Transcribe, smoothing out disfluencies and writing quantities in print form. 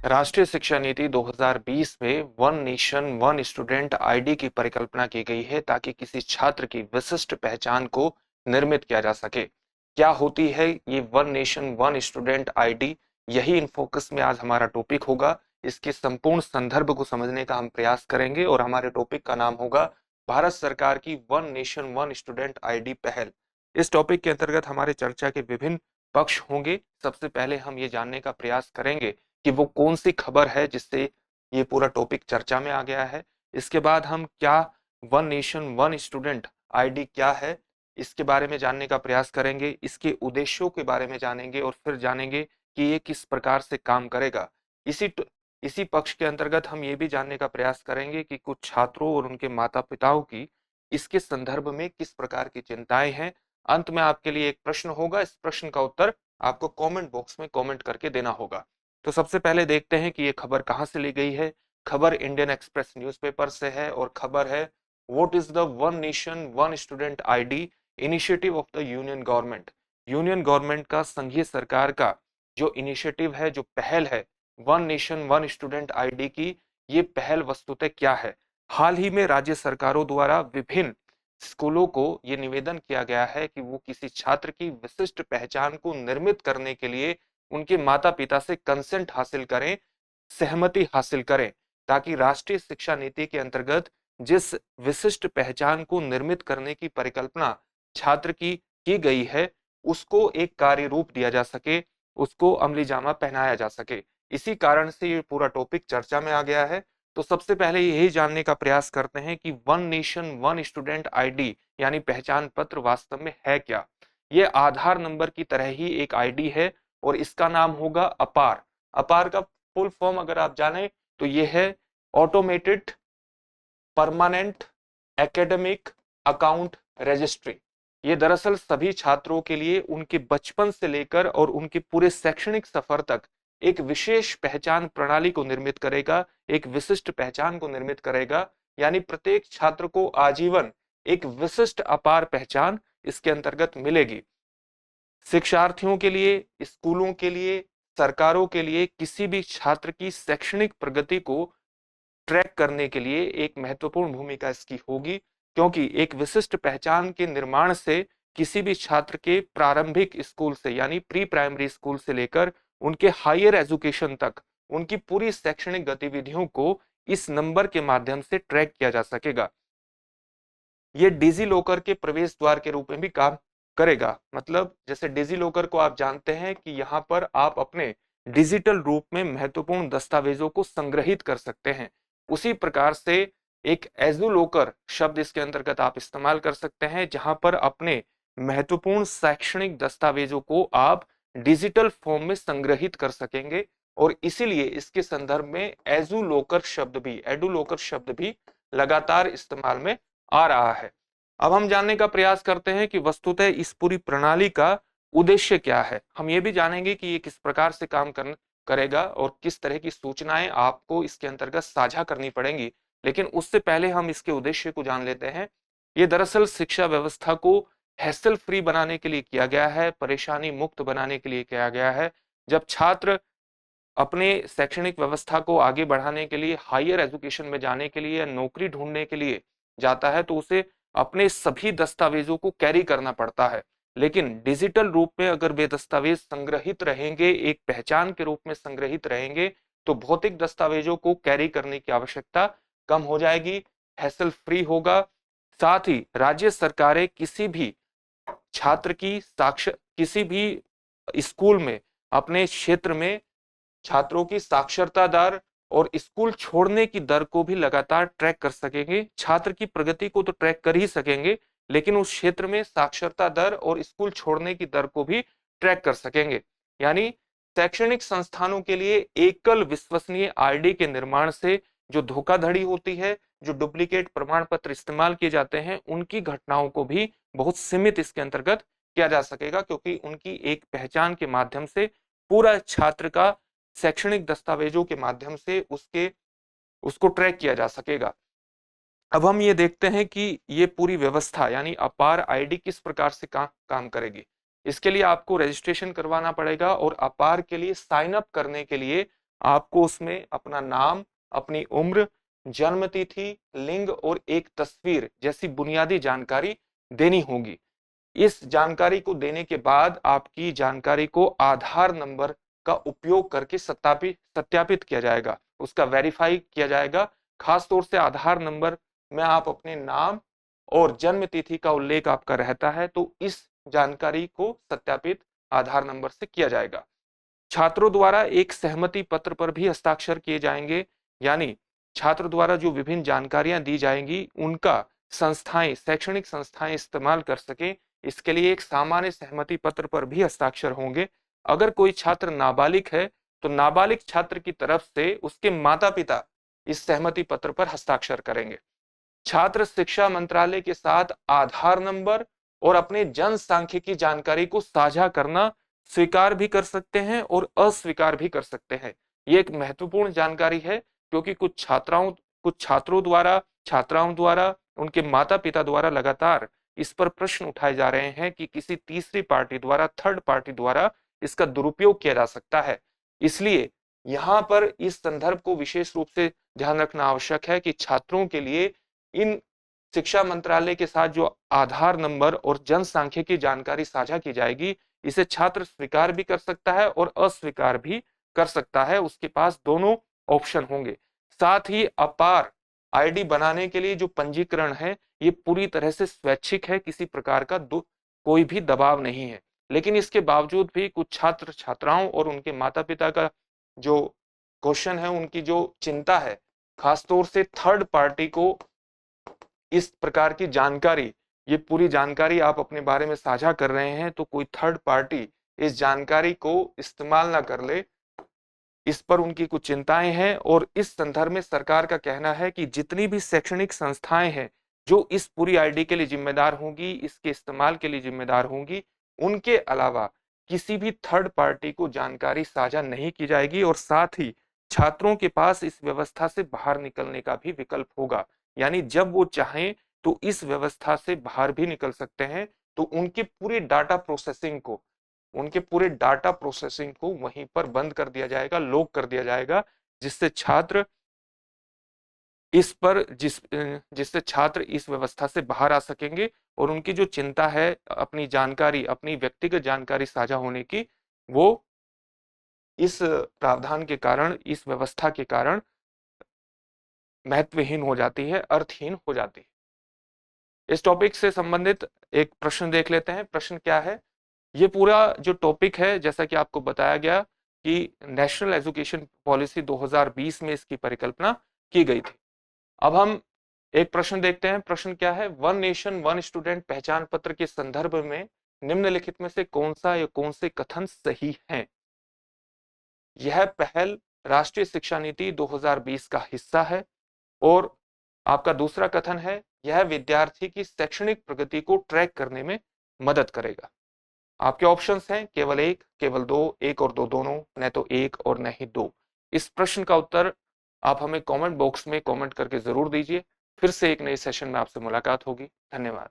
राष्ट्रीय शिक्षा नीति 2020 में one nation one student ID की परिकल्पना की गई है ताकि किसी छात्र की विशिष्ट पहचान को निर्मित किया जा सके। क्या होती है ये one nation one student ID? यही इन फोकस में आज हमारा टॉपिक होगा। इसके संपूर्ण संदर्भ को समझने का हम प्रयास करेंगे और हमारे टॉपिक का नाम होगा भारत सरकार की one nation one student ID पहल। इस टॉपिक के अंतर्गत हमारे चर्चा के विभिन्न पक्ष होंगे। सबसे पहले हम ये जानने का प्रयास करेंगे कि वो कौन सी खबर है जिससे ये पूरा टॉपिक चर्चा में आ गया है। इसके बाद हम क्या one nation one student ID क्या है इसके बारे में जानने का प्रयास करेंगे, इसके उद्देश्यों के बारे में जानेंगे और फिर जानेंगे कि ये किस प्रकार से काम करेगा। इसी पक्ष के अंतर्गत हम ये भी जानने का प्रयास करेंगे कि कुछ छात्रों और उनके माता पिताओं की इसके संदर्भ में किस प्रकार की चिंताएं हैं। अंत में आपके लिए एक प्रश्न होगा, इस प्रश्न का उत्तर आपको कमेंट बॉक्स में कमेंट करके देना होगा। तो सबसे पहले देखते हैं कि ये खबर कहां से ली गई है। खबर इंडियन एक्सप्रेस न्यूज़पेपर से है और खबर है what is the one nation one student ID initiative of the union government. Union government का, संघीय सरकार का जो इनिशिएटिव है, जो पहल है one nation one student ID की, ये पहल वस्तुतः क्या है। हाल ही में राज्य सरकारों द्वारा विभिन्न स्कूलों को ये निवेदन किया गया है कि वो किसी छात्र की विशिष्ट पहचान को निर्मित करने के लिए उनके माता पिता से कंसेंट हासिल करें, सहमति हासिल करें, ताकि राष्ट्रीय शिक्षा नीति के अंतर्गत जिस विशिष्ट पहचान को निर्मित करने की परिकल्पना छात्र की गई है उसको एक कार्य रूप दिया जा सके, उसको अमली जामा पहनाया जा सके। इसी कारण से ये पूरा टॉपिक चर्चा में आ गया है। तो सबसे पहले यही जानने का प्रयास करते हैं कि one nation one student ID यानी पहचान पत्र वास्तव में है क्या। ये आधार नंबर की तरह ही एक आईडी है और इसका नाम होगा अपार। अपार का फुल फॉर्म अगर आप जाने तो ये है automated permanent academic account registry. ये दरअसल सभी छात्रों के लिए उनके बचपन से लेकर और उनके पूरे शैक्षणिक सफर तक एक विशेष पहचान प्रणाली को निर्मित करेगा, एक विशिष्ट पहचान को निर्मित करेगा। यानी प्रत्येक छात्र को आजीवन एक विशिष्ट अपार पहचान इसके अंतर्गत मिलेगी। शिक्षार्थियों के लिए, स्कूलों के लिए, सरकारों के लिए किसी भी छात्र की शैक्षणिक प्रगति को ट्रैक करने के लिए एक महत्वपूर्ण भूमिका इसकी होगी, क्योंकि एक विशिष्ट पहचान के निर्माण से किसी भी छात्र के प्रारंभिक स्कूल से यानी प्री प्राइमरी स्कूल से लेकर उनके हायर एजुकेशन तक उनकी पूरी शैक्षणिक गतिविधियों को इस नंबर के माध्यम से ट्रैक किया जा सकेगा। ये डिजी लॉकर के प्रवेश द्वार के रूप में भी काम करेगा। मतलब जैसे डिजी लॉकर को आप जानते हैं कि यहाँ पर आप अपने डिजिटल रूप में महत्वपूर्ण दस्तावेजों को संग्रहित कर सकते हैं, उसी प्रकार से एक एजू लॉकर शब्द इसके अंतर्गत आप इस्तेमाल कर सकते हैं, जहां पर अपने महत्वपूर्ण शैक्षणिक दस्तावेजों को आप डिजिटल फॉर्म में संग्रहित कर सकेंगे। और इसीलिए इसके संदर्भ में एजू लॉकर शब्द भी, एडू लॉकर शब्द भी लगातार इस्तेमाल में आ रहा है। अब हम जानने का प्रयास करते हैं कि वस्तुतः इस पूरी प्रणाली का उद्देश्य क्या है। हम ये भी जानेंगे कि ये किस प्रकार से काम करेगा और किस तरह की सूचनाएं आपको इसके अंतर्गत साझा करनी पड़ेंगी। लेकिन उससे पहले हम इसके उद्देश्य को जान लेते हैं। ये दरअसल शिक्षा व्यवस्था को हैसल फ्री बनाने के लिए किया गया है, परेशानी मुक्त बनाने के लिए किया गया है। जब छात्र अपने शैक्षणिक व्यवस्था को आगे बढ़ाने के लिए, हायर एजुकेशन में जाने के लिए या नौकरी ढूंढने के लिए जाता है, तो उसे अपने सभी दस्तावेजों को कैरी करना पड़ता है। लेकिन डिजिटल रूप में अगर वे दस्तावेज संग्रहित रहेंगे, एक पहचान के रूप में संग्रहित रहेंगे, तो भौतिक दस्तावेजों को कैरी करने की आवश्यकता कम हो जाएगी, हैसल फ्री होगा। साथ ही राज्य सरकारें किसी भी छात्र की किसी भी स्कूल में, अपने क्षेत्र में छात्रों की साक्षरता दर और स्कूल छोड़ने की दर को भी लगातार ट्रैक कर सकेंगे। छात्र की प्रगति को तो ट्रैक कर ही सकेंगे, लेकिन उस क्षेत्र में साक्षरता दर और स्कूल छोड़ने की दर को भी ट्रैक कर सकेंगे। यानी शैक्षणिक संस्थानों के लिए एकल विश्वसनीय आईडी के निर्माण से जो धोखाधड़ी होती है, जो डुप्लीकेट प्रमाण पत्र इस्तेमाल किए जाते हैं, उनकी घटनाओं को भी बहुत सीमित इसके अंतर्गत किया जा सकेगा, क्योंकि उनकी एक पहचान के माध्यम से पूरा छात्र का शैक्षणिक दस्तावेजों के माध्यम से उसको ट्रैक किया जा सकेगा। अब हम ये देखते हैं कि ये पूरी व्यवस्था यानी अपार आईडी किस प्रकार से काम करेगी। इसके लिए आपको रजिस्ट्रेशन करवाना पड़ेगा और अपार के लिए साइन अप करने के लिए आपको उसमें अपना नाम, अपनी उम्र, जन्म तिथि, लिंग और एक तस्वीर जैसी बुनियादी जानकारी देनी होगी। इस जानकारी को देने के बाद आपकी जानकारी को आधार नंबर का उपयोग करके सत्यापित किया जाएगा, उसका वेरीफाई किया जाएगा। खास तौर से आधार नंबर में आप अपने नाम और जन्म तिथि का उल्लेख आपका रहता है, तो इस जानकारी को सत्यापित आधार नंबर से किया जाएगा। छात्रों द्वारा एक सहमति पत्र पर भी हस्ताक्षर किए जाएंगे, यानी छात्र द्वारा जो विभिन्न जानकारियां दी जाएंगी उनका संस्थाएं, शैक्षणिक संस्थाएं इस्तेमाल कर सके, इसके लिए एक सामान्य सहमति पत्र पर भी हस्ताक्षर होंगे। अगर कोई छात्र नाबालिग है तो नाबालिग छात्र की तरफ से उसके माता पिता इस सहमति पत्र पर हस्ताक्षर करेंगे। छात्र शिक्षा मंत्रालय के साथ आधार नंबर और अपने जनसांख्यिकी जानकारी को साझा करना स्वीकार भी कर सकते हैं और अस्वीकार भी कर सकते हैं। ये एक महत्वपूर्ण जानकारी है, क्योंकि कुछ छात्राओं द्वारा उनके माता पिता द्वारा लगातार इस पर प्रश्न उठाए जा रहे हैं कि किसी तीसरी पार्टी द्वारा, थर्ड पार्टी द्वारा इसका दुरुपयोग किया जा सकता है। इसलिए यहाँ पर इस संदर्भ को विशेष रूप से ध्यान रखना आवश्यक है कि छात्रों के लिए इन शिक्षा मंत्रालय के साथ जो आधार नंबर और जनसांख्यिकी जानकारी साझा की जाएगी, इसे छात्र स्वीकार भी कर सकता है और अस्वीकार भी कर सकता है, उसके पास दोनों ऑप्शन होंगे। साथ ही अपार आईडी बनाने के लिए जो पंजीकरण है ये पूरी तरह से स्वैच्छिक है, किसी प्रकार का कोई भी दबाव नहीं है। लेकिन इसके बावजूद भी कुछ छात्र छात्राओं और उनके माता पिता का जो क्वेश्चन है, उनकी जो चिंता है, खासतौर से थर्ड पार्टी को इस प्रकार की जानकारी, ये पूरी जानकारी आप अपने बारे में साझा कर रहे हैं तो कोई थर्ड पार्टी इस जानकारी को इस्तेमाल ना कर ले, इस पर उनकी कुछ चिंताएं हैं। और इस संदर्भ में सरकार का कहना है कि जितनी भी शैक्षणिक संस्थाएं हैं जो इस पूरी आईडी के लिए जिम्मेदार होंगी, इसके इस्तेमाल के लिए जिम्मेदार होंगी, उनके अलावा किसी भी थर्ड पार्टी को जानकारी साझा नहीं की जाएगी। और साथ ही छात्रों के पास इस व्यवस्था से बाहर निकलने का भी विकल्प होगा, यानी जब वो चाहें तो इस व्यवस्था से बाहर भी निकल सकते हैं। तो उनके पूरे डाटा प्रोसेसिंग को वहीं पर बंद कर दिया जाएगा, लॉक कर दिया जाएगा, जिससे छात्र जिससे छात्र इस व्यवस्था से बाहर आ सकेंगे और उनकी जो चिंता है अपनी जानकारी, अपनी व्यक्तिगत जानकारी साझा होने की, वो इस प्रावधान के कारण, इस व्यवस्था के कारण महत्वहीन हो जाती है, अर्थहीन हो जाती है। इस टॉपिक से संबंधित एक प्रश्न देख लेते हैं। प्रश्न क्या है? ये पूरा जो टॉपिक है, जैसा कि आपको बताया गया कि नेशनल एजुकेशन पॉलिसी 2020 में इसकी परिकल्पना की गई थी। अब हम एक प्रश्न देखते हैं। प्रश्न क्या है? वन नेशन वन स्टूडेंट पहचान पत्र के संदर्भ में निम्नलिखित में से कौन सा या कौन से कथन सही हैं? यह पहल राष्ट्रीय शिक्षा नीति 2020 का हिस्सा है। और आपका दूसरा कथन है, यह विद्यार्थी की शैक्षणिक प्रगति को ट्रैक करने में मदद करेगा। आपके ऑप्शंस हैं केवल एक, केवल दो, एक और दो दोनों, न तो एक और न ही दो। इस प्रश्न का उत्तर आप हमें कमेंट बॉक्स में कमेंट करके जरूर दीजिए। फिर से एक नए सेशन में आपसे मुलाकात होगी। धन्यवाद।